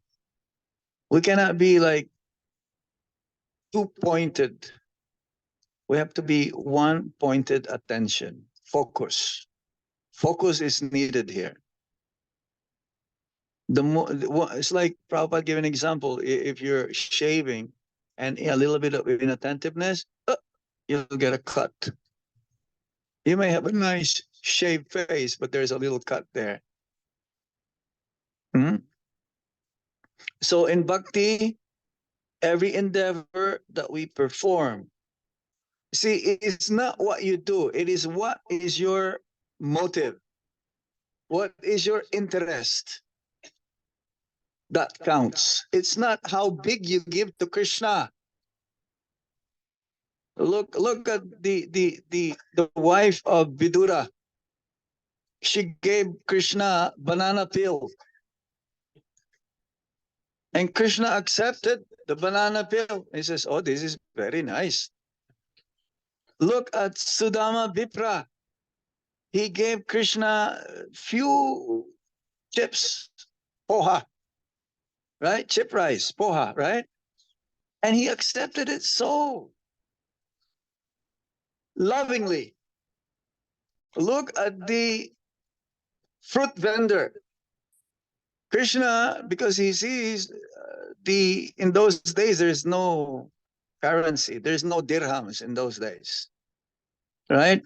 We cannot be like two pointed. We have to be one pointed attention. Focus. Focus is needed here. It's like Prabhupada gave an example. If you're shaving and a little bit of inattentiveness, you'll get a cut. You may have a nice shaved face, but there's a little cut there. So in bhakti, every endeavor that we perform, see, it's not what you do. It is what is your motive. What is your interest? That counts. It's not how big you give to Krishna. Look at the wife of Vidura. She gave Krishna banana peel. And Krishna accepted the banana peel. He says, oh, this is very nice. Look at Sudama Vipra. He gave Krishna few chips, poha, right? Chip rice, poha, right? And he accepted it so lovingly. Look at the fruit vendor. Krishna, because he sees in those days, there's no currency. There's no dirhams in those days, right?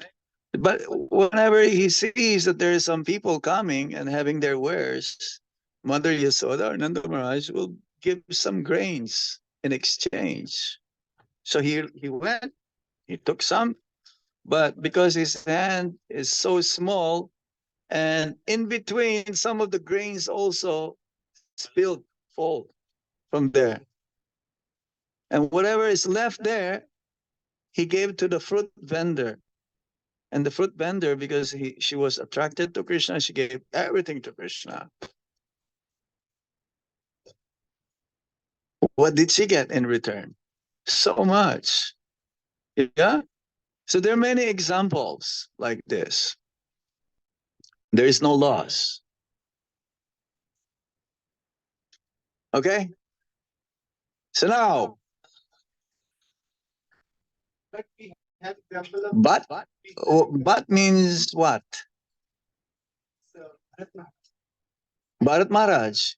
But whenever he sees that there are some people coming and having their wares, Mother Yasoda or Nanda Maharaj will give some grains in exchange. So he went, he took some, But because his hand is so small, and in between, some of the grains also spilled, fall from there. And whatever is left there, he gave to the fruit vendor. And the fruit vendor, because she was attracted to Krishna, she gave everything to Krishna. What did she get in return? So much. Yeah. So there are many examples like this. There is no loss. Okay. So now, but but means what? Bharat Maharaj.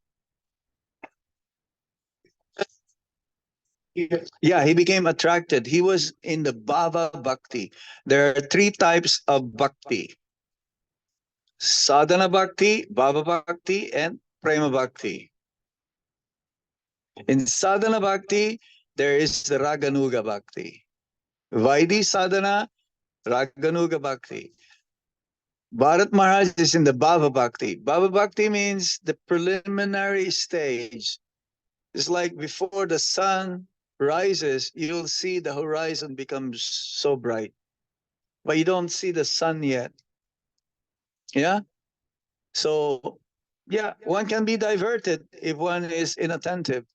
Yeah, he became attracted. He was in the Bhava Bhakti. There are three types of bhakti: sadhana bhakti, Bhava Bhakti, and prema bhakti. In sadhana bhakti, there is the Raganuga Bhakti. Vaidhi sadhana, Raganuga Bhakti. Bharat Maharaj is in the Bhava Bhakti. Bhava Bhakti means the preliminary stage. It's like before the sun rises, you'll see the horizon becomes so bright, but you don't see the sun yet. Yeah. So, yeah, one can be diverted if one is inattentive.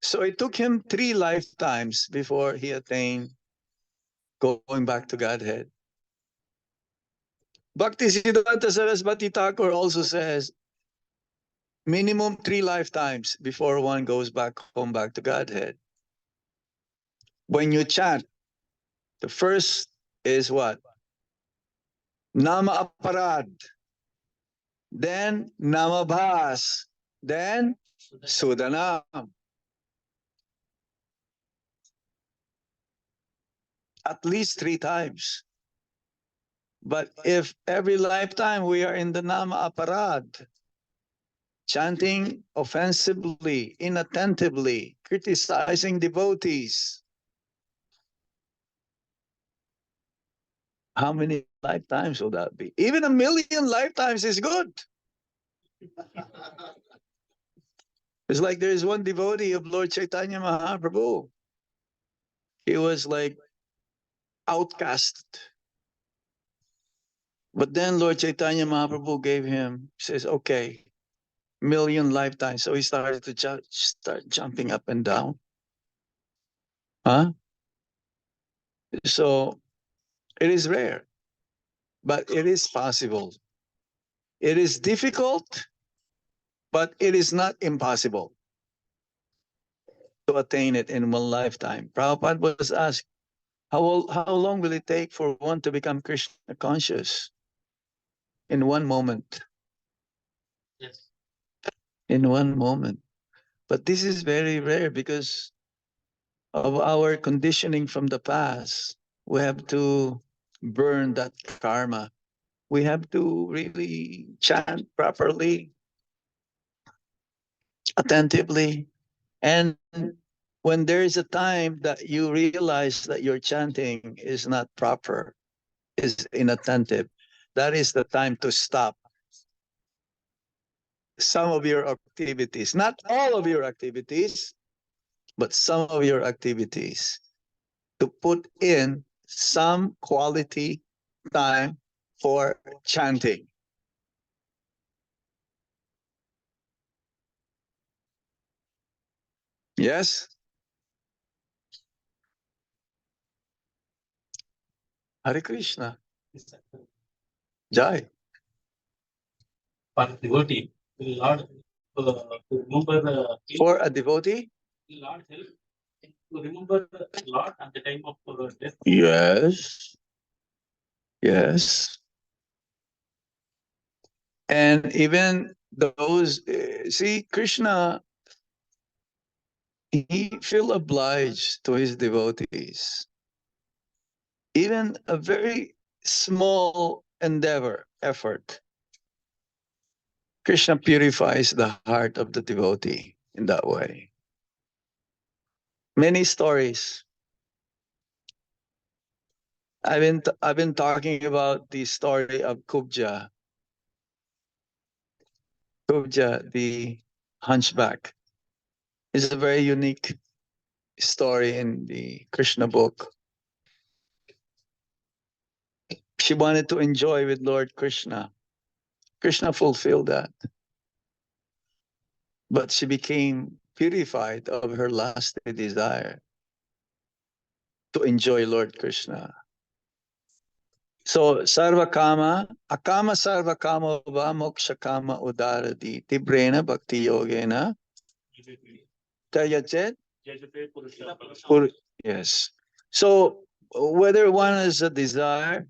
So it took him 3 lifetimes before he attained going back to Godhead. Bhakti Siddhanta Saraswati Thakur also says minimum 3 lifetimes before one goes back home back to Godhead. When you chant, the first is what? Nama Aparad, then Nama Bhas, then Sudanam. At least 3 times. But if every lifetime we are in the Nama Aparad, chanting offensively, inattentively, criticizing devotees, how many lifetimes will that be? Even 1,000,000 lifetimes is good. It's like there's one devotee of Lord Chaitanya Mahaprabhu. He was like outcast. But then Lord Chaitanya Mahaprabhu gave him, says, okay, 1,000,000 lifetimes. So he started to start jumping up and down. Huh? So it is rare, but it is possible. It is difficult, but it is not impossible to attain it in one lifetime. Prabhupada was asked, how long will it take for one to become Krishna conscious? In one moment. Yes. In one moment. But this is very rare because of our conditioning from the past. We have to burn that karma. We have to really chant properly, attentively. And when there is a time that you realize that your chanting is not proper, is inattentive, that is the time to stop some of your activities, not all of your activities, but some of your activities, to put in some quality time for chanting. Yes? Hare Krishna. Jai. For devotee, will Lord to remember For a devotee? Lord help to remember Lord at the time of death. Yes. Yes. And even those, see, Krishna, he feel obliged to his devotees. Even a very small endeavor, effort, Krishna purifies the heart of the devotee in that way. Many stories. I've been talking about the story of Kubja, the hunchback. It's a very unique story in the Krishna book. She wanted to enjoy with Lord Krishna. Krishna fulfilled that, but she became purified of her lusty desire to enjoy Lord Krishna. So sarvakama, akama sarvakama va moksha kama udaradi tibrena bhakti yogena tayachet. Yes. So whether one has a desire,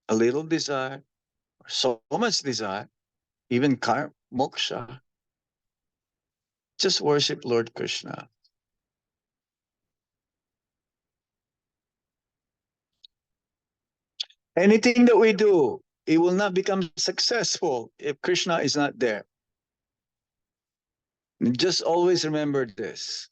a little desire, or so much desire, even moksha, just worship Lord Krishna. Anything that we do, it will not become successful if Krishna is not there. Just always remember this.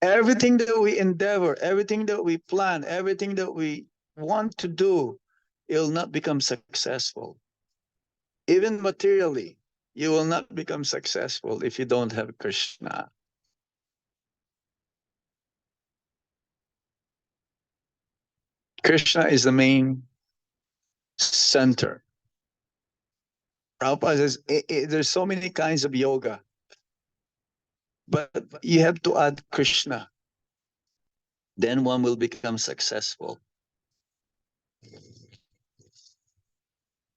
Everything that we endeavor, everything that we plan, everything that we want to do, it will not become successful. Even materially, you will not become successful if you don't have Krishna. Krishna is the main center. Prabhupada says there's so many kinds of yoga, but you have to add Krishna. Then one will become successful.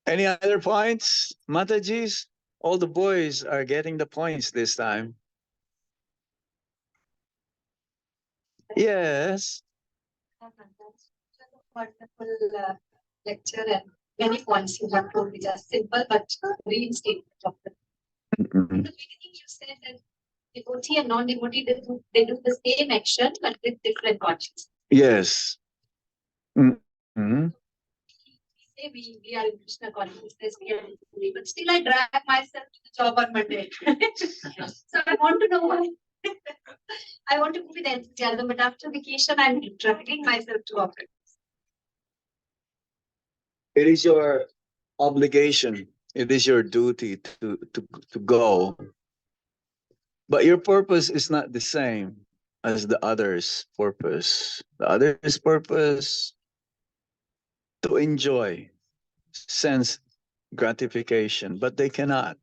Any other points, Matajis? All the boys are getting the points this time. Yes. Wonderful lecture and many points you have told, which are simple but reinstatement of the. Mm-hmm. In the beginning, you said that devotee and non-devotee they do the same action but with different consciousness. Yes. Mm-hmm. We say we are in Krishna consciousness, we are in Puri, but still I drag myself to the job on Monday. So I want to know why. I want to go with enthusiasm, but after vacation, I'm dragging myself to office. It is your obligation. It is your duty to go. But your purpose is not the same as the other's purpose. The other's purpose to enjoy sense gratification, but they cannot.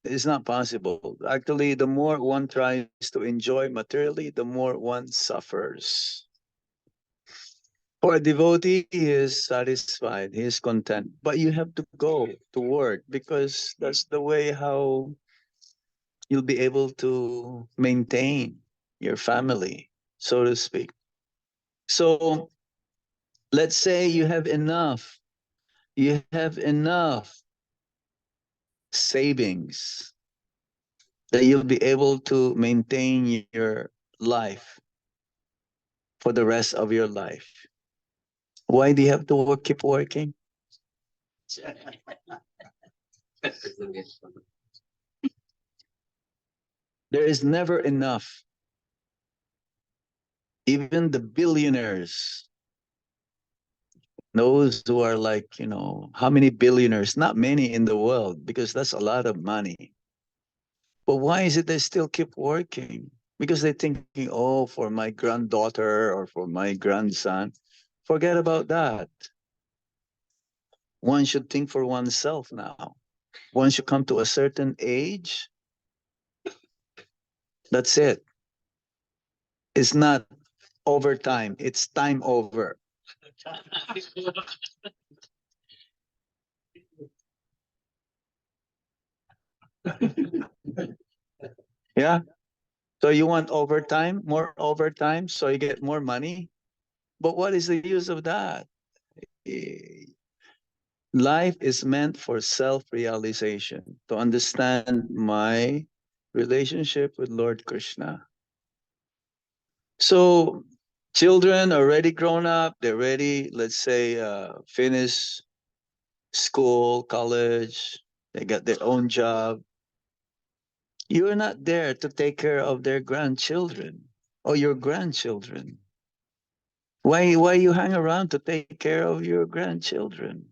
It's not possible. Actually, the more one tries to enjoy materially, the more one suffers. For a devotee, he is satisfied, he is content. But you have to go to work because that's the way how you'll be able to maintain your family, so to speak. So let's say you have enough savings that you'll be able to maintain your life for the rest of your life. Why do you have to keep working? There is never enough. Even the billionaires, those who are like, how many billionaires? Not many in the world because that's a lot of money. But why is it they still keep working? Because they're thinking, oh, for my granddaughter or for my grandson. Forget about that. One should think for oneself now. Once you come to a certain age, that's it. It's not overtime, it's time over. Yeah. So you want overtime, more overtime, so you get more money. But what is the use of that? Life is meant for self-realization, to understand my relationship with Lord Krishna. So children are already grown up, they're ready, let's say, finish school, college, they got their own job. You're not there to take care of their grandchildren or your grandchildren. Why you hang around to take care of your grandchildren?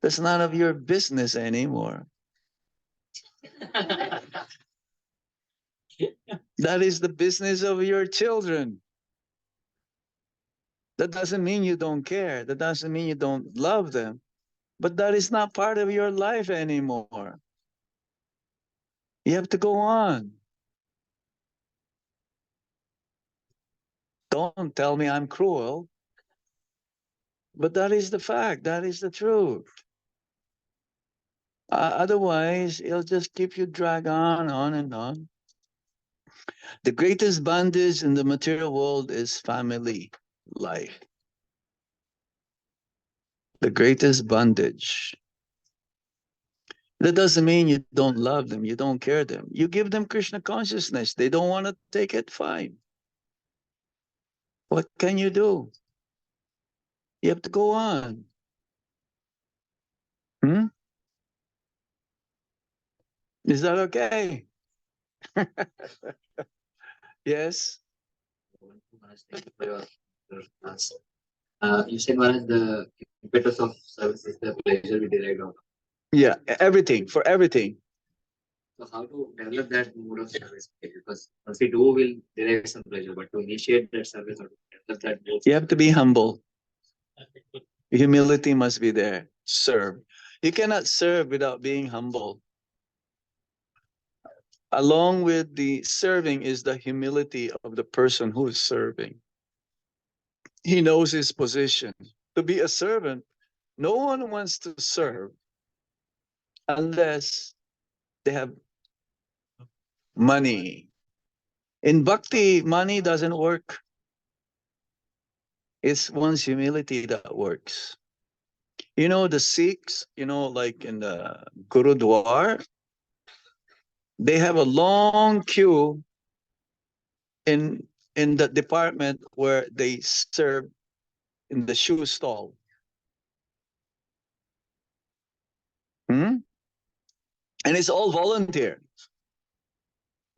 That's none of your business anymore. That is the business of your children. That doesn't mean you don't care. That doesn't mean you don't love them. But that is not part of your life anymore. You have to go on. Don't tell me I'm cruel. But that is the fact. That is the truth. Otherwise, it'll just keep you drag on and on. The greatest bondage in the material world is family life. The greatest bondage. That doesn't mean you don't love them, you don't care them. You give them Krishna consciousness. They don't want to take it, fine. What can you do? You have to go on. Hmm? Is that okay? Yes? Thank you for your answer. You said, Maharaj, the impetus of service is the pleasure we derive out of. Yeah, everything, for everything. So how to develop that mood of service? Because once we do, we'll derive some pleasure. But to initiate that service or to develop that mood, You have to be humble. Humility must be there. Serve. You cannot serve without being humble. Along with the serving is the humility of the person who is serving. He knows his position. To be a servant, no one wants to serve unless they have money. In bhakti, money doesn't work. It's one's humility that works. You know, the Sikhs, like in the Gurudwar, they have a long queue in the department where they serve in the shoe stall. Hmm? And it's all volunteer.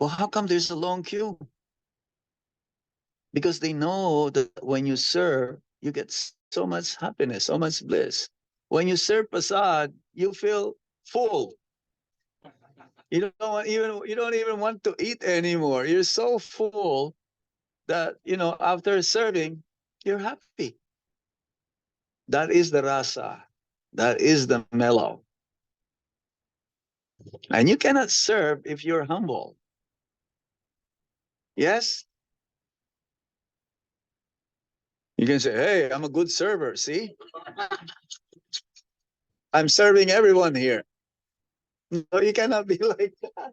Well, how come there's a long queue? Because they know that when you serve, you get so much happiness, so much bliss. When you serve prasad, you feel full. You don't even want to eat anymore. You're so full that after serving, you're happy. That is the rasa. That is the mellow. And you cannot serve if you're humble. Yes? You can say, hey, I'm a good server, see? I'm serving everyone here. No, you cannot be like that.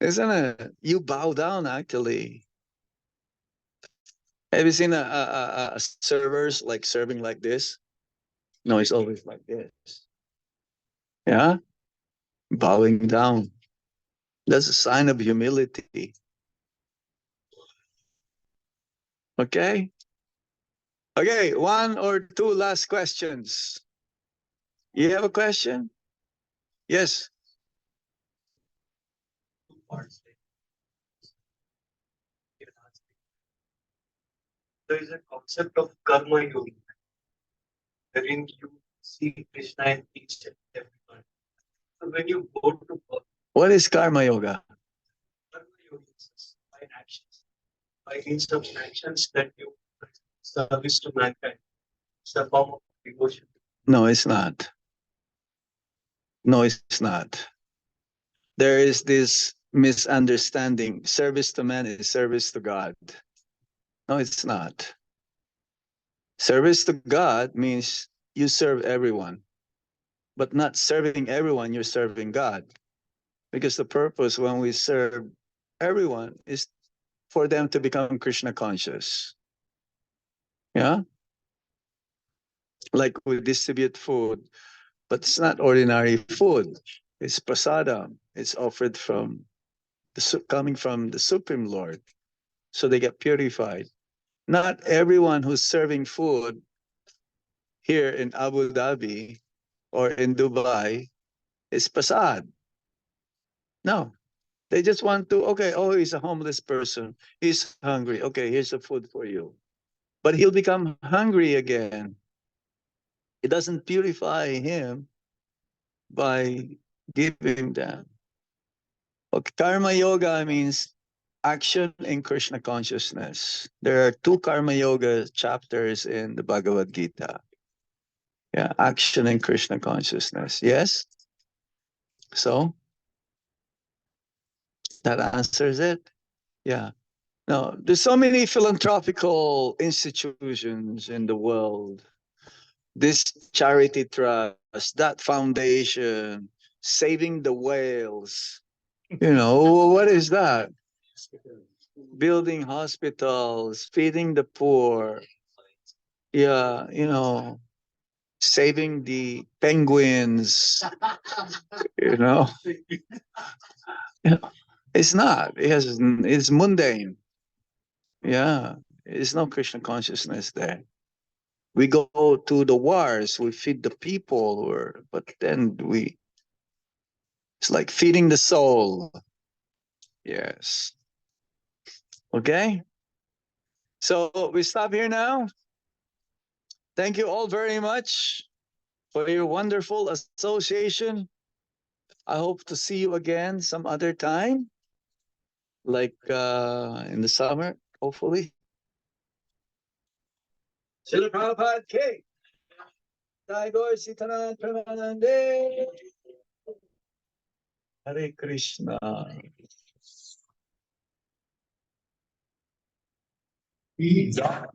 Isn't it? You bow down, actually. Have you seen a servers like serving like this? No, it's always like this. Yeah? Bowing down. That's a sign of humility. Okay? Okay, one or two last questions. You have a question? Yes. There is a concept of karma yoga, wherein you see Krishna in each and everyone. So when you go to work, What is karma yoga? karma yoga is by actions, by means of actions that you service to mankind. It's a form of devotion. No, it's not. No, it's not. There is this misunderstanding. Service to man is service to God. No, it's not. Service to God means you serve everyone, but not serving everyone, you're serving God. Because the purpose when we serve everyone is for them to become Krishna conscious. Yeah? Like we distribute food, but it's not ordinary food. It's prasadam. It's offered from coming from the Supreme Lord. So they get purified. Not everyone who's serving food here in Abu Dhabi or in Dubai is prasad. No, They just want to, okay, oh, he's a homeless person. He's hungry. Okay, here's the food for you. But he'll become hungry again. It doesn't purify him by giving them. Okay, karma yoga means action in Krishna consciousness. There are 2 karma yoga chapters in the Bhagavad Gita. Yeah, action in Krishna consciousness. Yes? So that answers it. Yeah. No, there's so many philanthropical institutions in the world. This charity trust, that foundation, saving the whales. You know, what is that? Building hospitals, feeding the poor. Yeah, you know, saving the penguins. You know, it's not. It's mundane. Yeah, it's no Krishna consciousness there. We go to the wars, we feed the people, but then it's like feeding the soul. Yes. Okay. So we stop here now. Thank you all very much for your wonderful association. I hope to see you again some other time, like in the summer, hopefully. Srila Prabhupada K. Tagore Sitaran Premanande. Hare Krishna. People.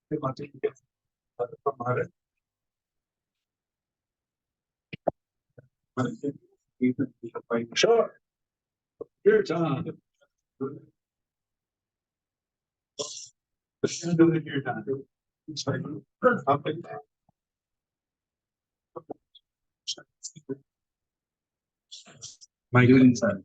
From Maharaj. Sure. Your time. Do it your time. It's like, my good inside.